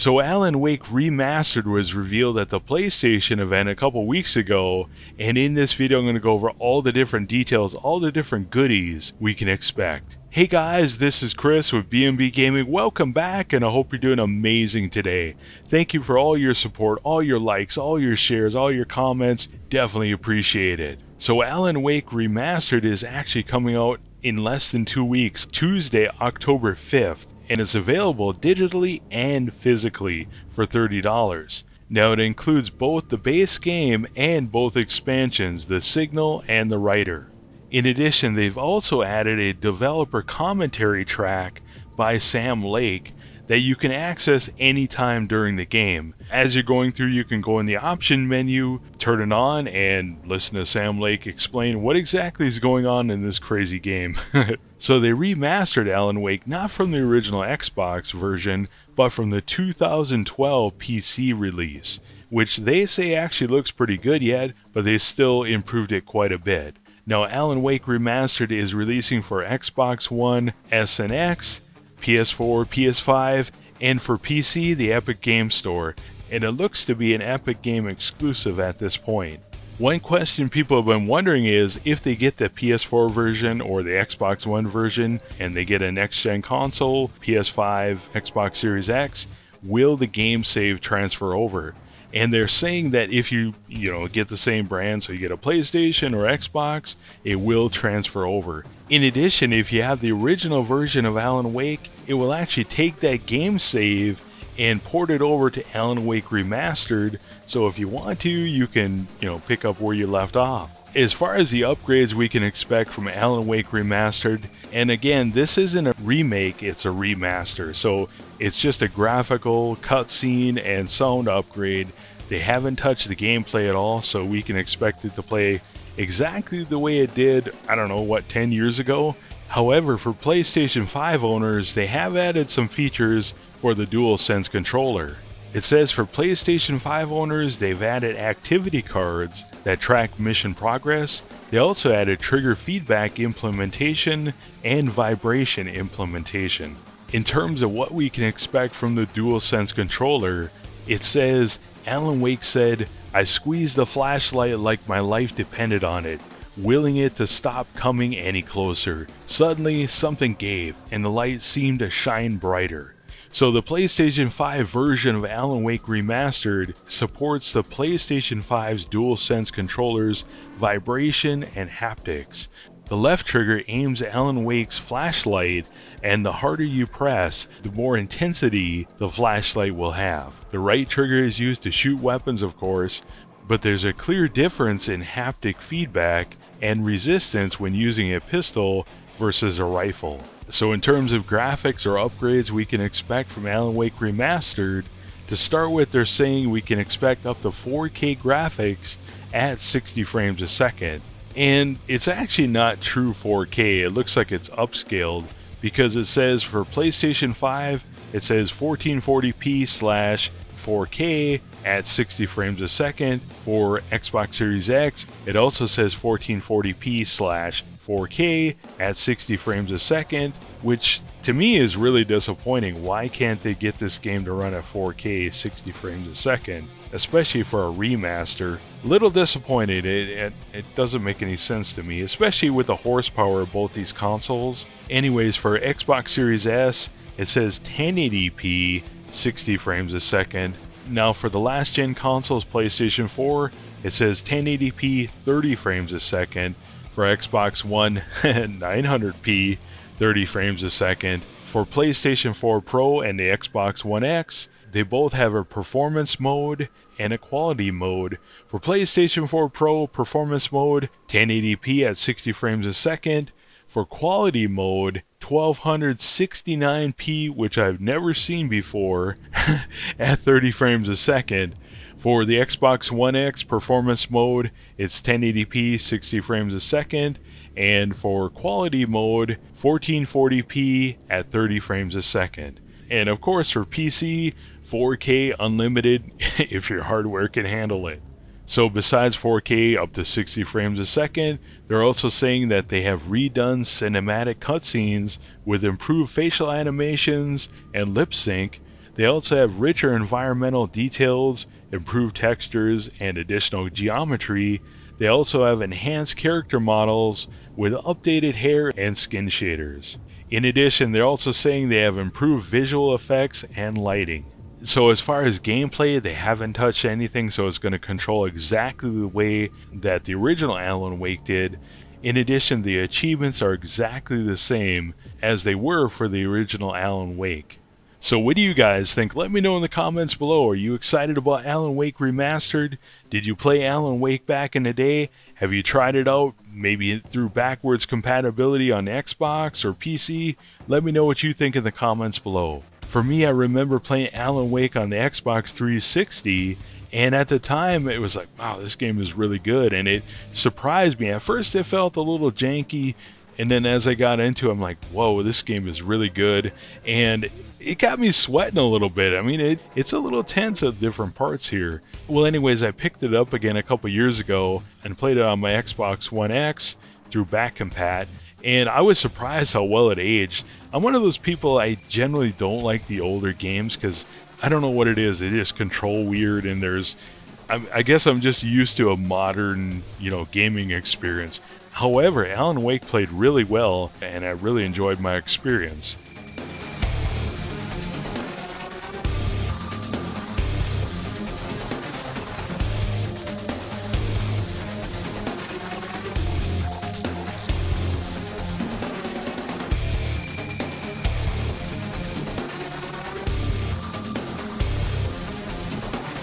So Alan Wake Remastered was revealed at the PlayStation event a couple weeks ago, and in this video I'm going to go over all the different details, all the different goodies we can expect. Hey guys, this is Chris with B&B Gaming. Welcome back, and I hope you're doing amazing today. Thank you for all your support, all your likes, all your shares, all your comments. Definitely appreciate it. So Alan Wake Remastered is actually coming out in less than 2 weeks, Tuesday, October 5th. And it's available digitally and physically for $30. Now it includes both the base game and both expansions, the Signal and the Writer. In addition, they've also added a developer commentary track by Sam Lake that you can access anytime during the game. As you're going through, you can go in the option menu, turn it on, and listen to Sam Lake explain what exactly is going on in this crazy game. So they remastered Alan Wake not from the original Xbox version, but from the 2012 PC release, which they say actually looks pretty good yet, but they still improved it quite a bit. Now Alan Wake Remastered is releasing for Xbox One, S and X, PS4, PS5, and for PC, the Epic Game Store, and it looks to be an Epic Game exclusive at this point. One question people have been wondering is if they get the PS4 version or the Xbox One version and they get a next-gen console, PS5, Xbox Series X, will the game save transfer over? And they're saying that if you get the same brand, so you get a PlayStation or Xbox, it will transfer over. In addition, if you have the original version of Alan Wake, it will actually take that game save and port it over to Alan Wake Remastered. So if you want to, you can, pick up where you left off. As far as the upgrades we can expect from Alan Wake Remastered, and again, this isn't a remake, it's a remaster. So it's just a graphical, cutscene, and sound upgrade. They haven't touched the gameplay at all, so we can expect it to play exactly the way it did, 10 years ago? However, for PlayStation 5 owners, they have added some features for the DualSense controller. It says for PlayStation 5 owners, they've added activity cards that track mission progress. They also added trigger feedback implementation and vibration implementation. In terms of what we can expect from the DualSense controller, it says, Alan Wake said, "I squeezed the flashlight like my life depended on it, willing it to stop coming any closer. Suddenly, something gave, and the light seemed to shine brighter." So the PlayStation 5 version of Alan Wake Remastered supports the PlayStation 5's DualSense controller's vibration and haptics. The left trigger aims Alan Wake's flashlight, and the harder you press, the more intensity the flashlight will have. The right trigger is used to shoot weapons, of course, but there's a clear difference in haptic feedback and resistance when using a pistol versus a rifle. So in terms of graphics or upgrades we can expect from Alan Wake Remastered, to start with, they're saying we can expect up to 4K graphics at 60 frames a second. And it's actually not true 4K, it looks like it's upscaled, because it says for PlayStation 5, it says 1440p/4K at 60 frames a second. For Xbox Series X, it also says 1440p/4K at 60 frames a second, which to me is really disappointing. Why can't they get this game to run at 4K 60 frames a second, especially for a remaster? A little disappointed. It doesn't make any sense to me, especially with the horsepower of both these consoles. Anyways, for Xbox Series S, it says 1080p 60 frames a second. Now for the last gen consoles, PlayStation 4, it says 1080p 30 frames a second. For Xbox One, 900p 30 frames a second. For PlayStation 4 Pro and the Xbox One X, they both have a performance mode and a quality mode. For PlayStation 4 Pro performance mode, 1080p at 60 frames a second. For quality mode, 1269p, which I've never seen before, at 30 frames a second. For the Xbox One X performance mode, it's 1080p 60 frames a second. And for quality mode, 1440p at 30 frames a second. And of course for PC, 4K unlimited if your hardware can handle it. So besides 4K up to 60 frames a second, they're also saying that they have redone cinematic cutscenes with improved facial animations and lip sync. They also have richer environmental details, improved textures, and additional geometry. They also have enhanced character models with updated hair and skin shaders. In addition, they're also saying they have improved visual effects and lighting. So as far as gameplay, they haven't touched anything, so it's going to control exactly the way that the original Alan Wake did. In addition, the achievements are exactly the same as they were for the original Alan Wake. So what do you guys think? Let me know in the comments below. Are you excited about Alan Wake Remastered? Did you play Alan Wake back in the day? Have you tried it out, maybe through backwards compatibility on Xbox or PC? Let me know what you think in the comments below. For me, I remember playing Alan Wake on the Xbox 360, and at the time it was like, wow, this game is really good, and it surprised me. At first it felt a little janky, and then as I got into it, I'm like, whoa, this game is really good, and it got me sweating a little bit. I mean, it's a little tense at different parts here. Well, anyways, I picked it up again a couple years ago and played it on my Xbox One X through back compat, and I was surprised how well it aged. I'm one of those people, I generally don't like the older games because I don't know what it is. They just control weird, and I guess I'm just used to a modern, gaming experience. However, Alan Wake played really well, and I really enjoyed my experience.